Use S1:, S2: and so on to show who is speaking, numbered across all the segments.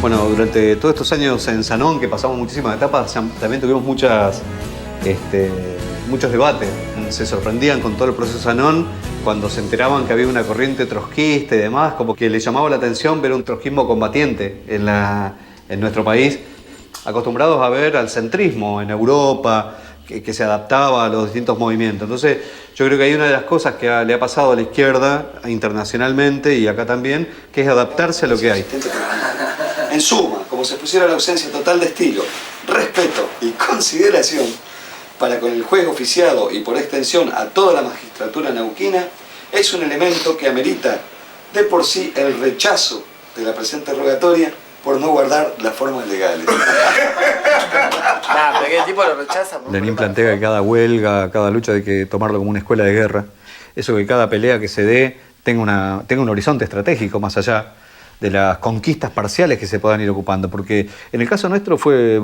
S1: Bueno, durante todos estos años en Sanón, que pasamos muchísimas etapas, también tuvimos muchos debates. Se sorprendían con todo el proceso Sanón cuando se enteraban que había una corriente trotskista y demás, como que les llamaba la atención ver un trotskismo combatiente en nuestro país, acostumbrados a ver al centrismo en Europa, que se adaptaba a los distintos movimientos. Entonces, yo creo que hay una de las cosas que le ha pasado a la izquierda internacionalmente y acá también, que es adaptarse a lo que hay.
S2: En suma, como se pusiera la ausencia total de estilo, respeto y consideración para con el juez oficiado y por extensión a toda la magistratura neuquina, es un elemento que amerita de por sí el rechazo de la presente rogatoria por no guardar las formas legales.
S3: Pero ¿qué tipo lo rechaza?
S1: Lenin plantea que cada huelga, cada lucha hay que tomarlo como una escuela de guerra. Eso, que cada pelea que se dé tenga un horizonte estratégico más allá de las conquistas parciales que se puedan ir ocupando, porque en el caso nuestro fue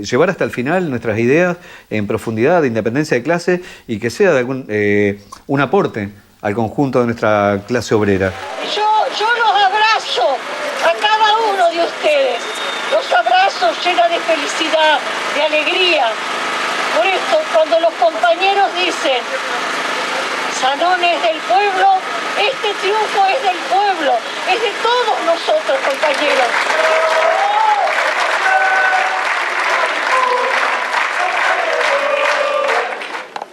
S1: llevar hasta el final nuestras ideas en profundidad de independencia de clase y que sea de un aporte al conjunto de nuestra clase obrera.
S4: Yo los abrazo a cada uno de ustedes, los abrazos llenos de felicidad, de alegría. Por esto, cuando los compañeros dicen Sanón es del pueblo, este triunfo es del pueblo, es de todos nosotros, compañeros.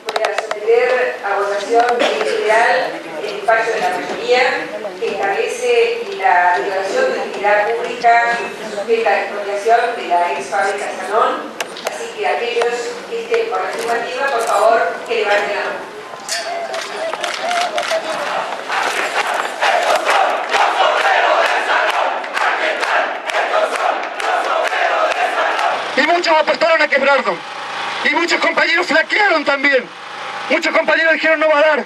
S5: Voy a someter a votación en general el pacto de la mayoría que establece la declaración de utilidad pública sujeta a expropiación de la ex fábrica Sanón. Así que aquellos que estén por la afirmativa, por favor, que levanten la mano.
S6: Y muchos apostaron a quebrarlo. Y muchos compañeros flaquearon también. Muchos compañeros dijeron no va a dar.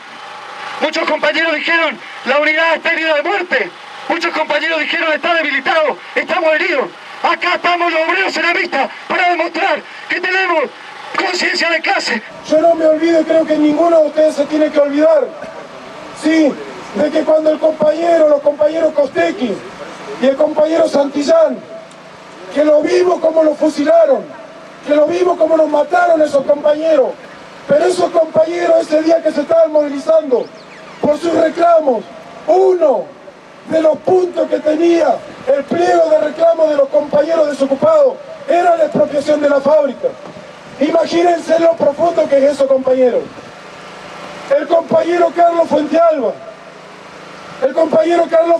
S6: Muchos compañeros dijeron la unidad está herida de muerte. Muchos compañeros dijeron está debilitado, estamos heridos. Acá estamos los obreros en la vista para demostrar que tenemos conciencia de clase.
S7: Yo no me olvido y creo que ninguno de ustedes se tiene que olvidar, sí, de que cuando los compañeros Costecchi y el compañero Santillán, que lo vimos como los fusilaron, que lo vimos como nos mataron esos compañeros, pero esos compañeros ese día que se estaban movilizando por sus reclamos, uno de los puntos que tenía el pliego de reclamos de los compañeros desocupados era la expropiación de la fábrica. Imagínense lo profundo que es eso, compañeros. El compañero Carlos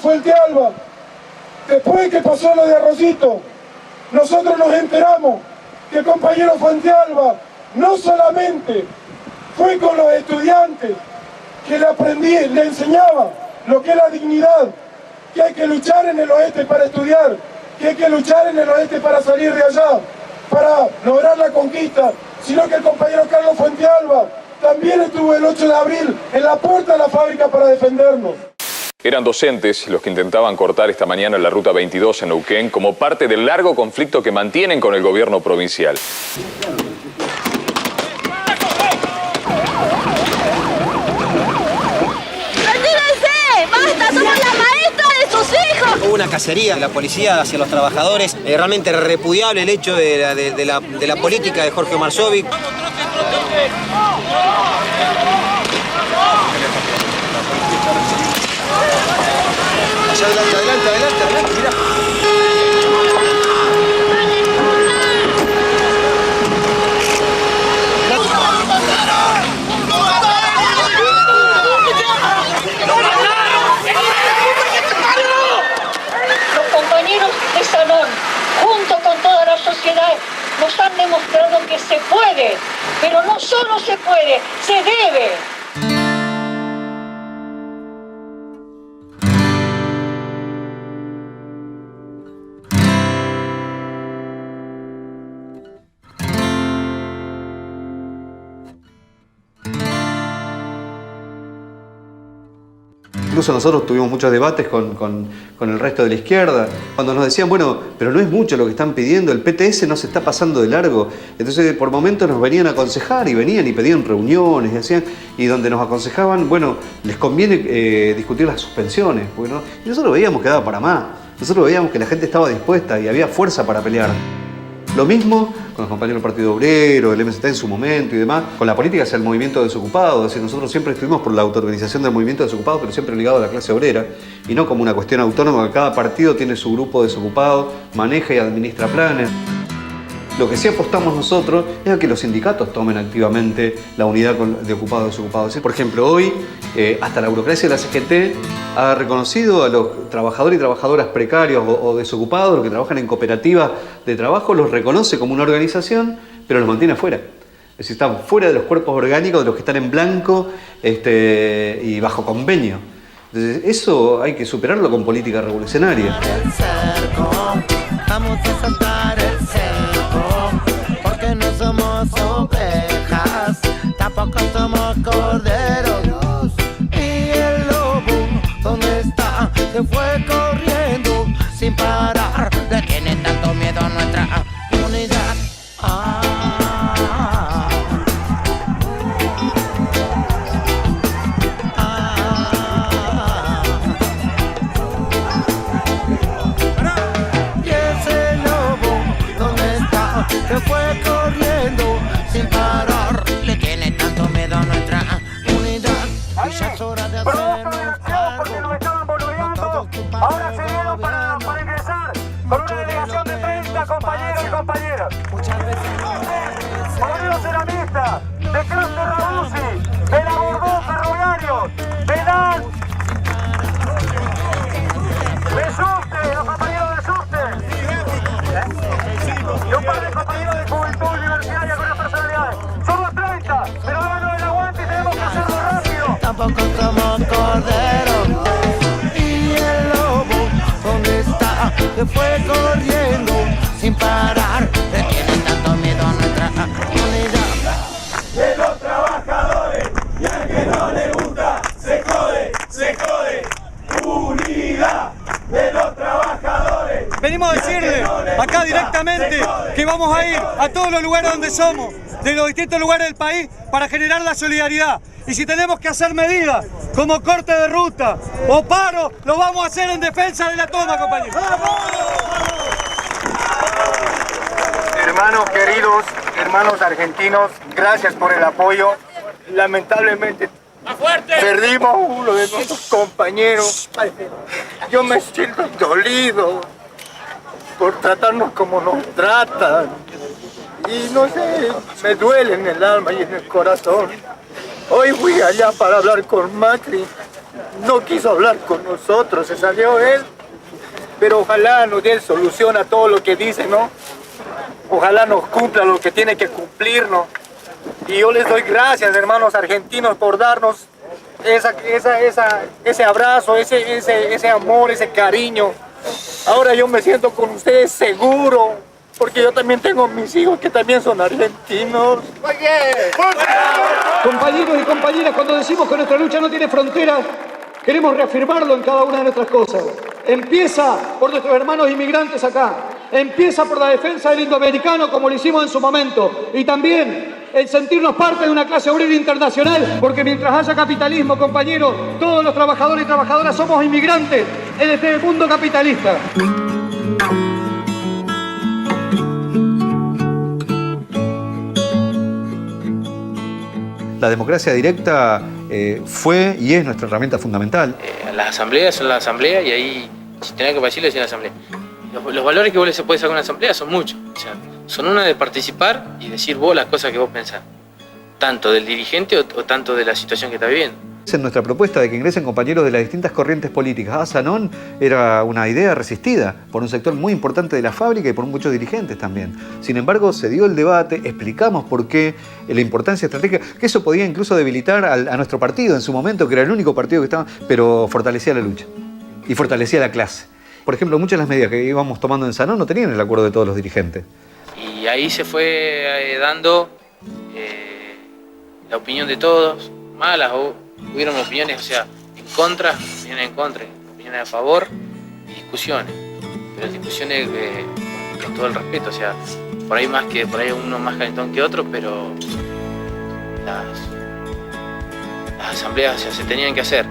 S7: Fuentealba, después que pasó lo de Arrocito, nosotros nos enteramos que el compañero Fuentealba no solamente fue con los estudiantes que le enseñaba lo que es la dignidad, que hay que luchar en el oeste para estudiar, que hay que luchar en el oeste para salir de allá, para lograr la conquista, sino que el compañero Carlos Fuentealba también estuvo el 8 de abril en la puerta de la fábrica para defendernos.
S8: Eran docentes los que intentaban cortar esta mañana la Ruta 22 en Neuquén como parte del largo conflicto que mantienen con el gobierno provincial.
S9: Hubo una cacería de la policía hacia los trabajadores, realmente repudiable el hecho de la política de Jorge Marzovic. Adelante, mirá.
S4: De Sanón, junto con toda la sociedad, nos han demostrado que se puede, pero no solo se puede, se debe.
S1: Incluso nosotros tuvimos muchos debates con el resto de la izquierda, cuando nos decían, bueno, pero no es mucho lo que están pidiendo, el PTS no se está pasando de largo. Entonces, por momentos nos venían a aconsejar y venían y pedían reuniones y donde nos aconsejaban, bueno, les conviene discutir las suspensiones, bueno, y nosotros veíamos que daba para más. nosotros veíamos que la gente estaba dispuesta y había fuerza para pelear. Lo mismo con los compañeros del Partido Obrero, el MST en su momento y demás, con la política hacia el movimiento desocupado. Es decir, nosotros siempre estuvimos por la autoorganización del movimiento desocupado, pero siempre ligado a la clase obrera, y no como una cuestión autónoma que cada partido tiene su grupo desocupado, maneja y administra planes. Lo que sí apostamos nosotros es a que los sindicatos tomen activamente la unidad de ocupados y desocupados. Por ejemplo, hoy hasta la burocracia de la CGT ha reconocido a los trabajadores y trabajadoras precarios o desocupados, los que trabajan en cooperativas de trabajo, los reconoce como una organización, pero los mantiene afuera. Es decir, están fuera de los cuerpos orgánicos de los que están en blanco y bajo convenio. Entonces, eso hay que superarlo con política revolucionaria.
S3: Vamos a saltar el cerco, porque no somos ovejas, tampoco somos corderos. Y el lobo, ¿dónde está? Se fue corriendo sin parar. Le tiene tanto miedo a nuestra unidad. Se fue corriendo sin parar. Le tiene tanto miedo a nuestra unidad. Y ya es hora de hacernos cargo.
S6: Porque nos estaban boludeando. Ahora se dieron para ingresar con una delegación de 30 compañeros y compañeras.
S3: Muchas veces
S6: Modelos ceramistas, de Cluster Rabusi, de la Borbón Ferroviario, de DAN, de Subte, los compañeros de Subte. Y un par de compañeros de Juventud Universitaria con las personalidades. Somos 30, pero háganos el aguante y tenemos que hacerlo rápido.
S3: tampoco somos corderos. Y el lobo, ¿dónde está? Se fue corriendo sin parar. Le tiene tanto miedo a nuestra unidad.
S7: De los trabajadores, y al que no le gusta, se jode, unidad de los trabajadores.
S10: Venimos a decirle acá directamente que vamos a ir a todos los lugares donde somos, de los distintos lugares del país, para generar la solidaridad. Y si tenemos que hacer medidas como corte de ruta o paro, lo vamos a hacer en defensa de la toma, compañeros.
S6: Hermanos queridos, hermanos argentinos, gracias por el apoyo. Lamentablemente perdimos a uno de nuestros compañeros. Yo me siento dolido por tratarnos como nos tratan. Y no sé, me duele en el alma y en el corazón. Hoy fui allá para hablar con Macri. No quiso hablar con nosotros, se salió él. Pero ojalá nos dé solución a todo lo que dice, ¿no? Ojalá nos cumpla lo que tiene que cumplirnos. Y yo les doy gracias, hermanos argentinos, por darnos ese abrazo, ese amor, ese cariño. Ahora yo me siento con ustedes seguro, porque yo también tengo mis hijos que también son argentinos.
S10: Compañeros y compañeras, cuando decimos que nuestra lucha no tiene fronteras, queremos reafirmarlo en cada una de nuestras cosas. Empieza por nuestros hermanos inmigrantes acá. Empieza por la defensa del indoamericano, como lo hicimos en su momento. Y también el sentirnos parte de una clase obrera internacional, porque mientras haya capitalismo, compañeros, todos los trabajadores y trabajadoras somos inmigrantes en este mundo capitalista.
S1: La democracia directa fue y es nuestra herramienta fundamental.
S11: Las asambleas son la asamblea y ahí, si tenés que decirlo, es la asamblea. Los valores que vos se puede sacar en una asamblea son muchos. O sea, son una de participar y decir vos las cosas que vos pensás. Tanto del dirigente o tanto de la situación que está viviendo.
S1: En nuestra propuesta de que ingresen compañeros de las distintas corrientes políticas a Sanón era una idea resistida por un sector muy importante de la fábrica y por muchos dirigentes también. Sin embargo, se dio el debate, explicamos por qué, la importancia estratégica, que eso podía incluso debilitar a nuestro partido en su momento, que era el único partido que estaba, pero fortalecía la lucha y fortalecía la clase. Por ejemplo, muchas de las medidas que íbamos tomando en Sanón no tenían el acuerdo de todos los dirigentes.
S11: Y ahí se fue dando la opinión de todos, malas o hubieron opiniones, o sea, en contra, opiniones a favor y discusiones. Pero discusiones con todo el respeto, o sea, por ahí uno más calentón que otro, pero las asambleas, o sea, se tenían que hacer.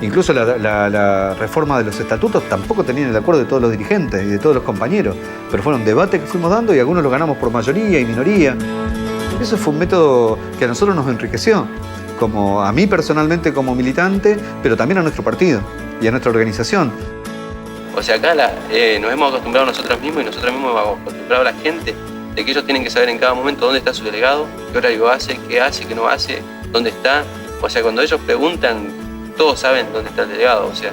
S1: Incluso la reforma de los estatutos tampoco tenían el acuerdo de todos los dirigentes y de todos los compañeros, pero fueron debates que fuimos dando y algunos los ganamos por mayoría y minoría. Eso fue un método que a nosotros nos enriqueció, como a mí personalmente como militante, pero también a nuestro partido y a nuestra organización.
S12: O sea, acá nos hemos acostumbrado nosotros mismos y nosotros mismos hemos acostumbrado a la gente de que ellos tienen que saber en cada momento dónde está su delegado, qué horario hace, qué no hace, dónde está. O sea, cuando ellos preguntan, todos saben dónde está el delegado. O sea,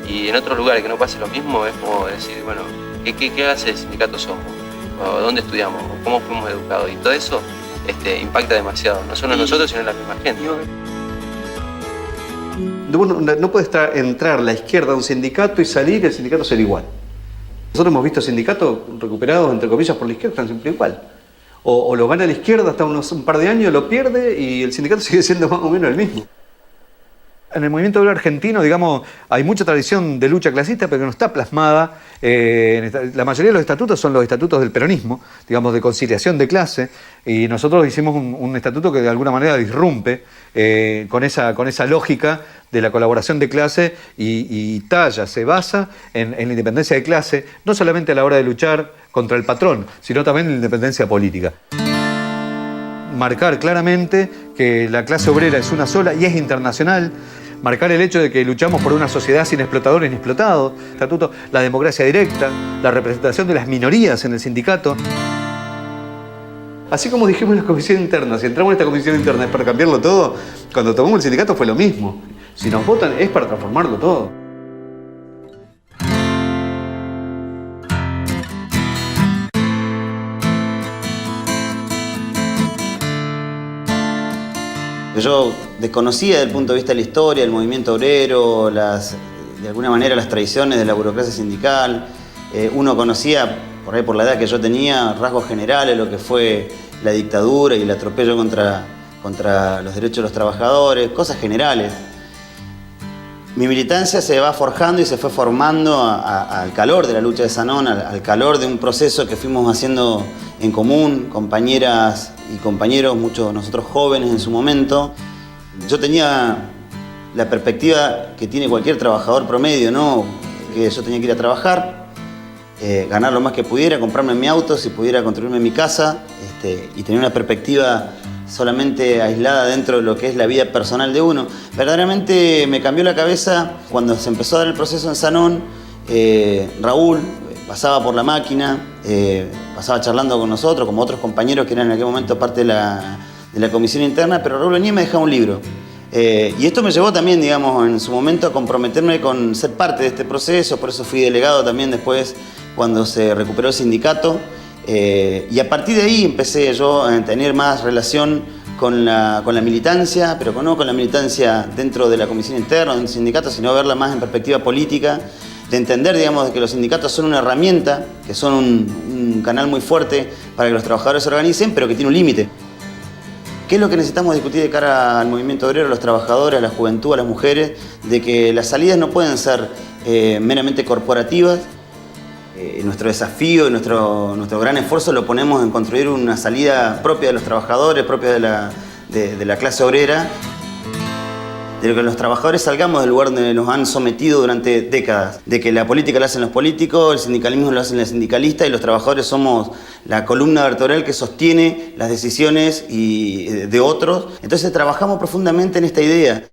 S12: y en otros lugares que no pase lo mismo, es como decir, bueno, ¿qué clase de sindicato somos? ¿O dónde estudiamos? ¿O cómo fuimos educados? Y todo eso impacta demasiado, no solo en nosotros, sino en la misma gente.
S1: No puede entrar la izquierda a un sindicato y salir y el sindicato ser igual. Nosotros hemos visto sindicatos recuperados, entre comillas, por la izquierda, están siempre igual. O lo gana la izquierda hasta un par de años, lo pierde y el sindicato sigue siendo más o menos el mismo. En el movimiento obrero argentino, digamos, hay mucha tradición de lucha clasista, pero que no está plasmada. La mayoría de los estatutos son los estatutos del peronismo, digamos, de conciliación de clase, y nosotros hicimos un estatuto que de alguna manera disrumpe con esa lógica de la colaboración de clase y se basa en la independencia de clase, no solamente a la hora de luchar contra el patrón, sino también en la independencia política. Marcar claramente que la clase obrera es una sola y es internacional. Marcar el hecho de que luchamos por una sociedad sin explotadores ni explotados. Estatuto, la democracia directa, la representación de las minorías en el sindicato. Así como dijimos en la comisión interna, si entramos en esta comisión interna es para cambiarlo todo, cuando tomamos el sindicato fue lo mismo. Si nos votan es para transformarlo todo.
S13: Yo desconocía desde el punto de vista de la historia, el movimiento obrero, de alguna manera las tradiciones de la burocracia sindical. Uno conocía, por ahí por la edad que yo tenía, rasgos generales, lo que fue la dictadura y el atropello contra los derechos de los trabajadores, cosas generales. Mi militancia se va forjando y se fue formando al calor de la lucha de Zanón, al calor de un proceso que fuimos haciendo en común, compañeras y compañeros, muchos de nosotros jóvenes en su momento. Yo tenía la perspectiva que tiene cualquier trabajador promedio, ¿no? Que yo tenía que ir a trabajar, ganar lo más que pudiera, comprarme mi auto, si pudiera construirme mi casa, y tener una perspectiva solamente aislada dentro de lo que es la vida personal de uno. Verdaderamente me cambió la cabeza cuando se empezó a dar el proceso en Zanón. Raúl pasaba por la máquina, pasaba charlando con nosotros, como otros compañeros que eran en aquel momento parte de la comisión interna, pero Raúl venía y me dejaba un libro. Y esto me llevó también, digamos, en su momento a comprometerme con ser parte de este proceso, por eso fui delegado también después cuando se recuperó el sindicato. Y a partir de ahí empecé yo a tener más relación con la militancia, pero no con la militancia dentro de la comisión interna, del sindicato, sino verla más en perspectiva política, de entender, digamos, que los sindicatos son una herramienta, que son un canal muy fuerte para que los trabajadores se organicen, pero que tiene un límite. ¿Qué es lo que necesitamos discutir de cara al movimiento obrero, a los trabajadores, a la juventud, a las mujeres? De que las salidas no pueden ser meramente corporativas. Nuestro desafío y nuestro gran esfuerzo lo ponemos en construir una salida propia de los trabajadores, propia de la clase obrera, de que los trabajadores salgamos del lugar donde nos han sometido durante décadas, de que la política la hacen los políticos, el sindicalismo lo hacen los sindicalistas y los trabajadores somos la columna vertebral que sostiene las decisiones de otros. Entonces trabajamos profundamente en esta idea.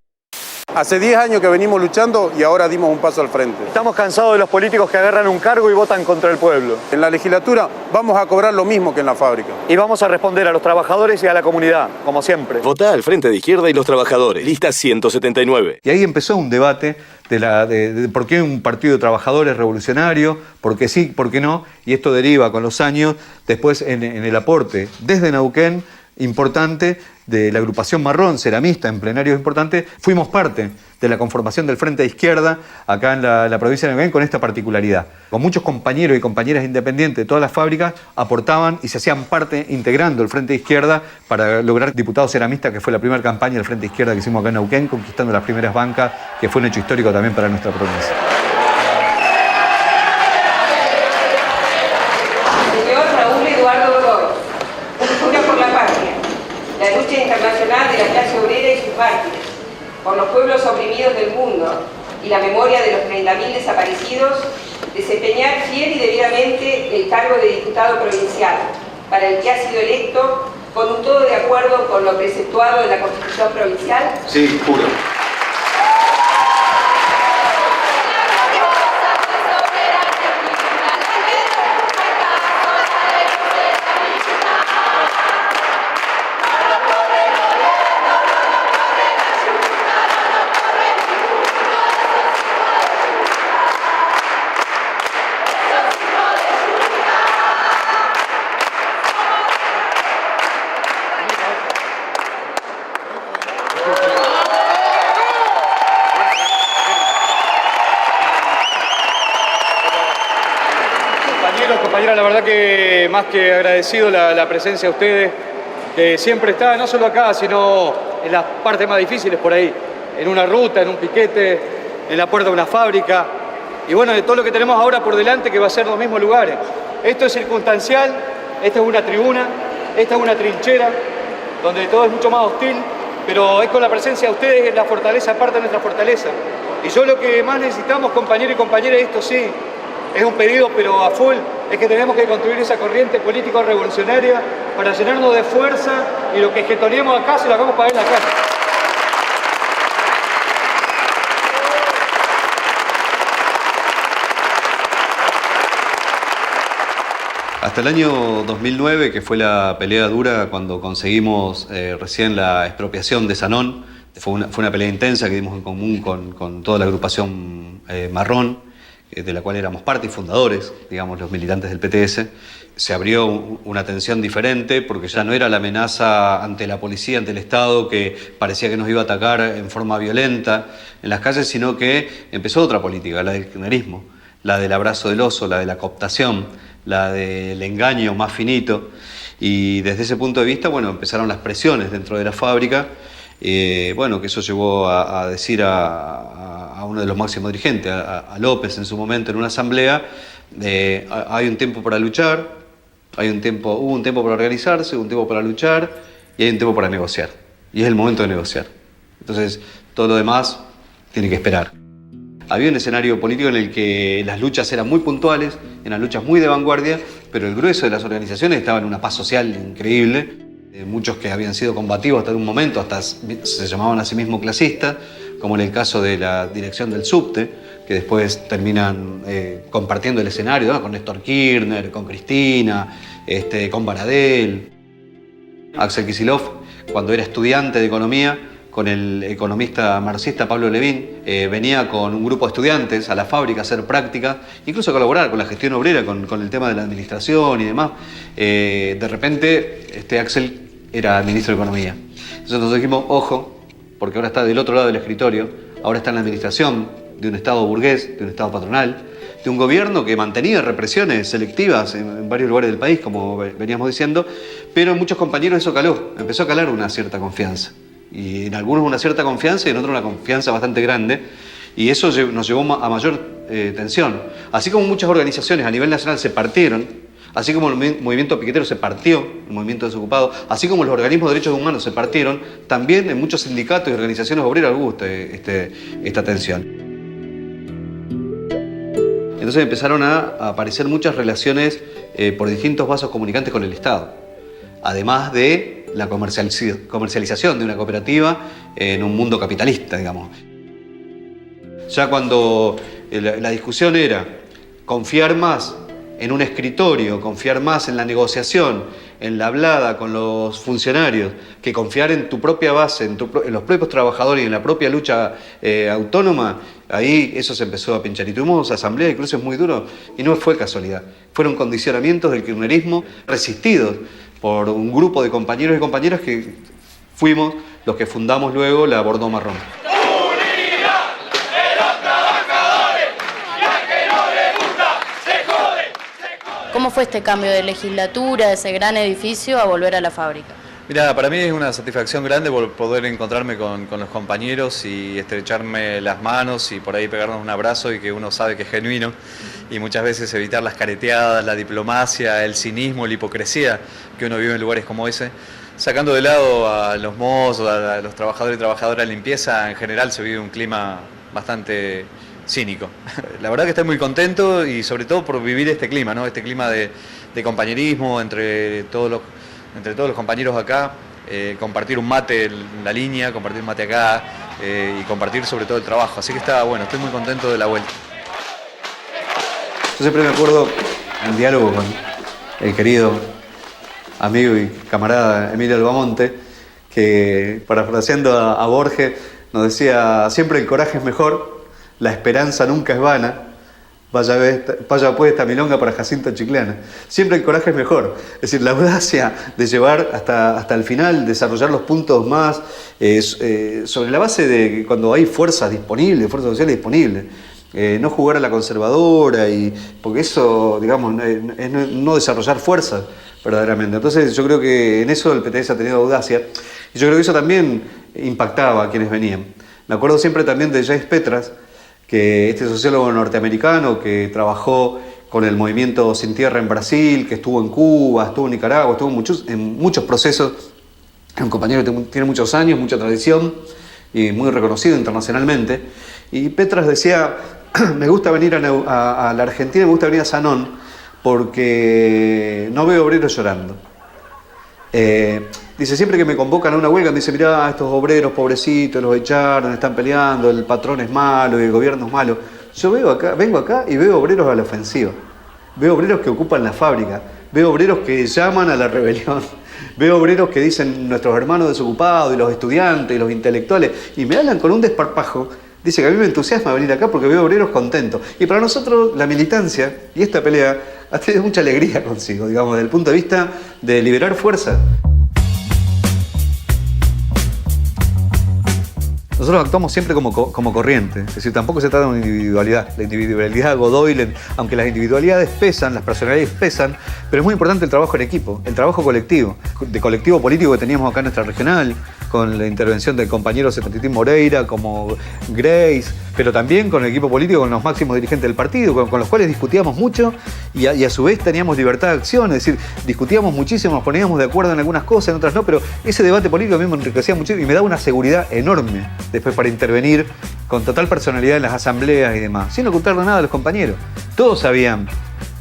S14: Hace 10 años que venimos luchando y ahora dimos un paso al frente.
S15: Estamos cansados de los políticos que agarran un cargo y votan contra el pueblo.
S14: En la legislatura vamos a cobrar lo mismo que en la fábrica.
S15: Y vamos a responder a los trabajadores y a la comunidad, como siempre.
S16: Votá al Frente de Izquierda y los Trabajadores, lista 179.
S1: Y ahí empezó un debate de por qué un partido de trabajadores revolucionario, por qué sí, por qué no, y esto deriva con los años, después en el aporte desde Neuquén, importante, de la agrupación marrón, ceramista, en plenarios importantes, fuimos parte de la conformación del Frente de Izquierda acá en la provincia de Neuquén con esta particularidad. Con muchos compañeros y compañeras independientes de todas las fábricas aportaban y se hacían parte integrando el Frente de Izquierda para lograr diputados ceramistas, que fue la primera campaña del Frente de Izquierda que hicimos acá en Neuquén, conquistando las primeras bancas, que fue un hecho histórico también para nuestra provincia.
S5: Señor Raúl Eduardo Godoy, Cultura por la Patria, la lucha internacional de la clase obrera y sus mártires, por los pueblos oprimidos del mundo, y la memoria de los 30.000 desaparecidos, desempeñar fiel y debidamente el cargo de diputado provincial, para el que ha sido electo con un todo de acuerdo con lo preceptuado en la Constitución provincial?
S1: Sí, juro.
S10: Compañera, la verdad que más que agradecido la presencia de ustedes, que siempre está, no solo acá, sino en las partes más difíciles por ahí, en una ruta, en un piquete, en la puerta de una fábrica, y bueno, de todo lo que tenemos ahora por delante, que va a ser los mismos lugares. Esto es circunstancial, esta es una tribuna, esta es una trinchera, donde todo es mucho más hostil, pero es con la presencia de ustedes la fortaleza, parte de nuestra fortaleza. Y yo lo que más necesitamos, compañeros y compañeras, esto sí, es un pedido, pero a full, es que tenemos que construir esa corriente política revolucionaria para llenarnos de fuerza y lo que getoneemos acá se lo hagamos para en la calle.
S1: Hasta el año 2009, que fue la pelea dura cuando conseguimos recién la expropiación de Sanón, fue una pelea intensa que dimos en común con toda la agrupación marrón, de la cual éramos parte y fundadores, digamos, los militantes del PTS. Se abrió una tensión diferente porque ya no era la amenaza ante la policía, ante el Estado, que parecía que nos iba a atacar en forma violenta en las calles, sino que empezó otra política, la del kirchnerismo, la del abrazo del oso, la de la cooptación, la del engaño más finito. Y desde ese punto de vista, bueno, empezaron las presiones dentro de la fábrica, bueno, que eso llevó a decir a uno de los máximos dirigentes, a López en su momento en una asamblea, hay un tiempo para luchar, hubo un tiempo para organizarse, hubo un tiempo para luchar y hay un tiempo para negociar. Y es el momento de negociar. Entonces, todo lo demás tiene que esperar. Había un escenario político en el que las luchas eran muy puntuales, eran luchas muy de vanguardia, pero el grueso de las organizaciones estaba en una paz social increíble. Muchos que habían sido combativos hasta un momento, hasta se llamaban a sí mismos clasistas, como en el caso de la dirección del subte, que después terminan compartiendo el escenario, ¿no? Con Néstor Kirchner, con Cristina, con Baradel. Axel Kicillof, cuando era estudiante de economía, con el economista marxista Pablo Levín, venía con un grupo de estudiantes a la fábrica a hacer prácticas, incluso a colaborar con la gestión obrera, con el tema de la administración y demás. De repente, Axel era ministro de Economía. Entonces nos dijimos, ojo, porque ahora está del otro lado del escritorio, ahora está en la administración de un Estado burgués, de un Estado patronal, de un gobierno que mantenía represiones selectivas en varios lugares del país, como veníamos diciendo, pero en muchos compañeros eso caló, empezó a calar una cierta confianza. Y en algunos una cierta confianza y en otros una confianza bastante grande, y eso nos llevó a mayor tensión. Así como muchas organizaciones a nivel nacional se partieron, así como el movimiento piquetero se partió, el movimiento desocupado, así como los organismos de derechos humanos se partieron, también en muchos sindicatos y organizaciones obreras hubo esta tensión. Entonces empezaron a aparecer muchas relaciones por distintos vasos comunicantes con el Estado, además de la comercialización de una cooperativa en un mundo capitalista, digamos. Ya cuando la discusión era confiar más en un escritorio, confiar más en la negociación, en la hablada con los funcionarios, que confiar en tu propia base, en los propios trabajadores y en la propia lucha autónoma, ahí eso se empezó a pinchar. Y tuvimos asambleas y cruces muy duros, y no fue casualidad. Fueron condicionamientos del kirchnerismo resistidos por un grupo de compañeros y compañeras que fuimos los que fundamos luego la Bordeaux Marrón.
S17: ¿Cómo fue este cambio de legislatura, de ese gran edificio, a volver a la fábrica?
S18: Mira, para mí es una satisfacción grande poder encontrarme con los compañeros y estrecharme las manos y por ahí pegarnos un abrazo y que uno sabe que es genuino, y muchas veces evitar las careteadas, la diplomacia, el cinismo, la hipocresía que uno vive en lugares como ese. Sacando de lado a los mozos, a los trabajadores y trabajadoras de limpieza, en general se vive un clima bastante cínico. La verdad que estoy muy contento y sobre todo por vivir este clima, ¿no? Este clima de compañerismo entre todos los compañeros acá, compartir un mate en la línea, compartir un mate acá y compartir sobre todo el trabajo. Así que está bueno, estoy muy contento de la vuelta.
S1: Yo siempre me acuerdo en diálogo con el querido amigo y camarada Emilio Albamonte, que parafraseando a Borges nos decía: siempre el coraje es mejor, la esperanza nunca es vana, vaya pues esta milonga para Jacinto Chiclana. Siempre el coraje es mejor, es decir, la audacia de llevar hasta el final, desarrollar los puntos más sobre la base de que cuando hay fuerzas disponibles, fuerzas sociales disponibles, no jugar a la conservadora, porque eso, digamos, es no desarrollar fuerzas verdaderamente. Entonces yo creo que en eso el PTS ha tenido audacia, y yo creo que eso también impactaba a quienes venían. Me acuerdo siempre también de Jace Petras, que este sociólogo norteamericano que trabajó con el movimiento Sin Tierra en Brasil, que estuvo en Cuba, estuvo en Nicaragua, estuvo en muchos procesos. Es un compañero que tiene muchos años, mucha tradición y muy reconocido internacionalmente. Y Petras decía: me gusta venir a la Argentina, me gusta venir a Sanón porque no veo obreros llorando. Dice, siempre que me convocan a una huelga, me dice: mirá, estos obreros pobrecitos, los echaron, están peleando, el patrón es malo y el gobierno es malo. Yo vengo acá y veo obreros a la ofensiva. Veo obreros que ocupan la fábrica, veo obreros que llaman a la rebelión, veo obreros que dicen nuestros hermanos desocupados y los estudiantes y los intelectuales, y me hablan con un desparpajo. Dice que a mí me entusiasma venir acá porque veo obreros contentos. Y para nosotros la militancia y esta pelea ha tenido mucha alegría consigo, digamos, desde el punto de vista de liberar fuerza. Nosotros actuamos siempre como corriente, es decir, tampoco se trata de una individualidad. La individualidad Godoy, aunque las individualidades pesan, las personalidades pesan, pero es muy importante el trabajo en equipo, el trabajo colectivo, de colectivo político que teníamos acá en nuestra regional, con la intervención del compañero Secontitín Moreira, como Grace, pero también con el equipo político, con los máximos dirigentes del partido, con los cuales discutíamos mucho y a su vez teníamos libertad de acción, es decir, discutíamos muchísimo, nos poníamos de acuerdo en algunas cosas, en otras no, pero ese debate político a mí me enriquecía muchísimo y me daba una seguridad enorme después para intervenir con total personalidad en las asambleas y demás, sin ocultarle nada a los compañeros. Todos sabían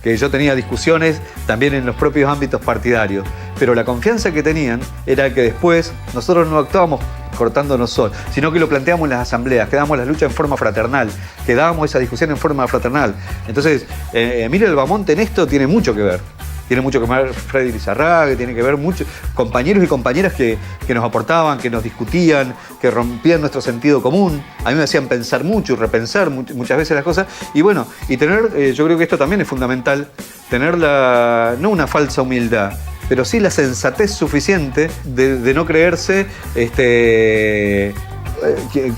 S1: que yo tenía discusiones también en los propios ámbitos partidarios, pero la confianza que tenían era que después nosotros no actuábamos cortándonos solos, sino que lo planteábamos en las asambleas, que dábamos la lucha en forma fraternal, que dábamos esa discusión en forma fraternal. Entonces, Emilio Albamonte en esto tiene mucho que ver. Tiene mucho que ver Freddy Lizarraga, tiene que ver muchos compañeros y compañeras que nos aportaban, que nos discutían, que rompían nuestro sentido común. A mí me hacían pensar mucho y repensar muchas veces las cosas. Y bueno, y tener, yo creo que esto también es fundamental, tener no una falsa humildad, pero sí la sensatez suficiente de no creerse que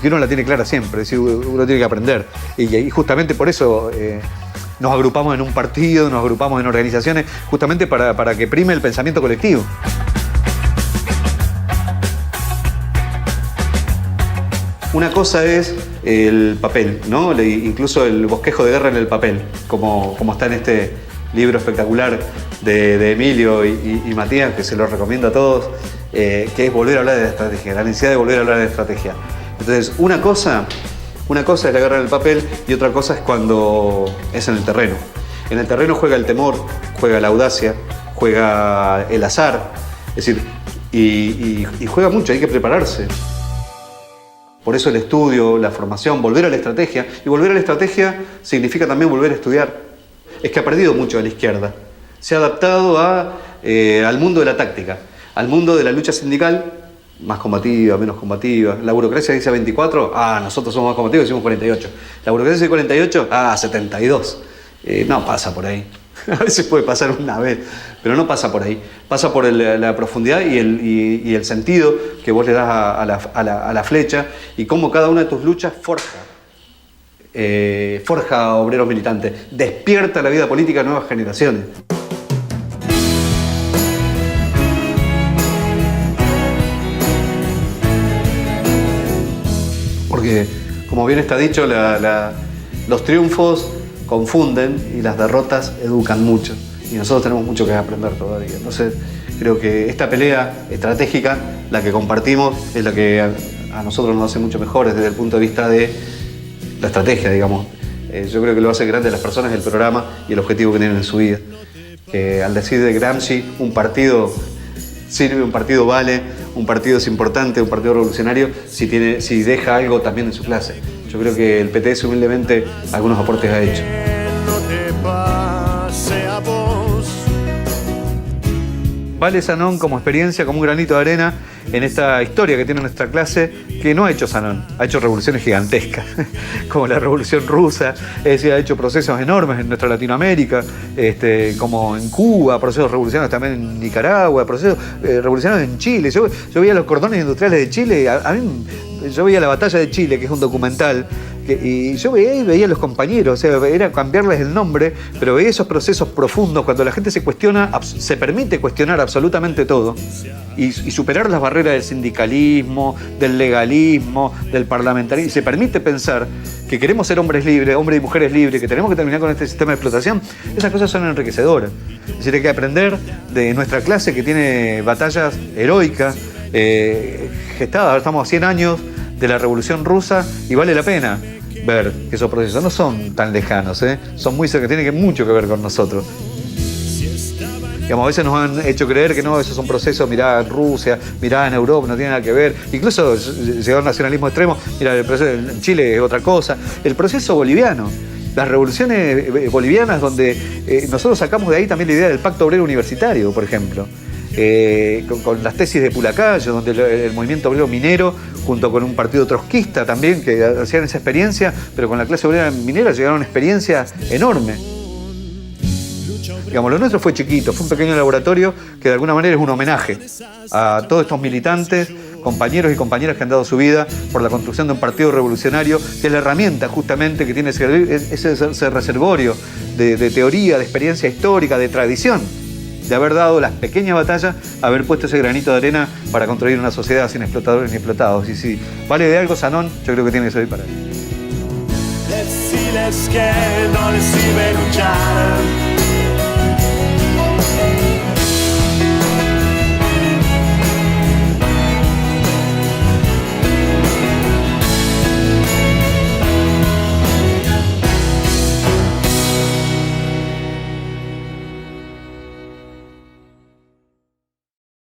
S1: uno la tiene clara siempre, es decir, uno tiene que aprender. Y justamente por eso nos agrupamos en un partido, nos agrupamos en organizaciones, justamente para que prime el pensamiento colectivo. Una cosa es el papel, ¿no? Incluso el bosquejo de guerra en el papel, como está en este libro espectacular de Emilio y Matías, que se lo recomiendo a todos, que es volver a hablar de la estrategia, la necesidad de volver a hablar de estrategia. Entonces, una cosa es la guerra en el papel y otra cosa es cuando es en el terreno. En el terreno juega el temor, juega la audacia, juega el azar, es decir, y juega mucho, hay que prepararse. Por eso el estudio, la formación, volver a la estrategia. Y volver a la estrategia significa también volver a estudiar. Es que ha perdido mucho a la izquierda. Se ha adaptado al mundo de la táctica, al mundo de la lucha sindical, más combativa, menos combativa. La burocracia dice 24, nosotros somos más combativos y decimos 48. La burocracia dice 48, 72. No pasa por ahí. A veces puede pasar una vez, pero no pasa por ahí. Pasa por la profundidad y el sentido que vos le das a la flecha y cómo cada una de tus luchas forja a obreros militantes, despierta la vida política a nuevas generaciones. Porque, como bien está dicho, los triunfos confunden y las derrotas educan mucho. Y nosotros tenemos mucho que aprender todavía. Entonces, creo que esta pelea estratégica, la que compartimos, es la que a nosotros nos hace mucho mejores desde el punto de vista de la estrategia, digamos. Yo creo que lo hace grande a las personas, el programa y el objetivo que tienen en su vida. Que al decir de Gramsci, un partido sirve, un partido vale, un partido es importante, un partido revolucionario si deja algo también en su clase. Yo creo que el PTS humildemente algunos aportes ha hecho. Vale Zanón como experiencia, como un granito de arena en esta historia que tiene nuestra clase, que no ha hecho Zanón, ha hecho revoluciones gigantescas, como la Revolución Rusa, es decir, ha hecho procesos enormes en nuestra Latinoamérica, como en Cuba, procesos revolucionarios también en Nicaragua, procesos revolucionarios en Chile. Yo veía los cordones industriales de Chile, yo veía La Batalla de Chile, que es un documental, y yo veía a los compañeros, o sea, era cambiarles el nombre, pero veía esos procesos profundos cuando la gente se cuestiona, se permite cuestionar absolutamente todo y superar las barreras del sindicalismo, del legalismo, del parlamentarismo, y se permite pensar que queremos ser hombres libres, hombres y mujeres libres, que tenemos que terminar con este sistema de explotación. Esas cosas son enriquecedoras. Es decir, hay que aprender de nuestra clase que tiene batallas heroicas, gestadas. Estamos a 100 años de la Revolución Rusa y vale la pena ver que esos procesos no son tan lejanos, son muy cercanos, tienen mucho que ver con nosotros. Digamos, a veces nos han hecho creer que no, esos son procesos, mirá en Rusia, mirá en Europa, no tiene nada que ver. Incluso llegó al nacionalismo extremo, mira, el proceso en Chile es otra cosa. El proceso boliviano, las revoluciones bolivianas, donde nosotros sacamos de ahí también la idea del pacto obrero universitario, por ejemplo. Con las tesis de Pulacayo, donde el movimiento obrero minero, junto con un partido trotskista también, que hacían esa experiencia, pero con la clase obrera minera llegaron a una experiencia enorme. Digamos, lo nuestro fue chiquito, fue un pequeño laboratorio que de alguna manera es un homenaje a todos estos militantes, compañeros y compañeras que han dado su vida por la construcción de un partido revolucionario, que es la herramienta justamente que tiene ese reservorio de teoría, de experiencia histórica, de tradición, de haber dado las pequeñas batallas, haber puesto ese granito de arena para construir una sociedad sin explotadores ni explotados. Y si vale de algo Zanón, yo creo que tiene que servir para él.
S3: Deciles que no les sirve luchar.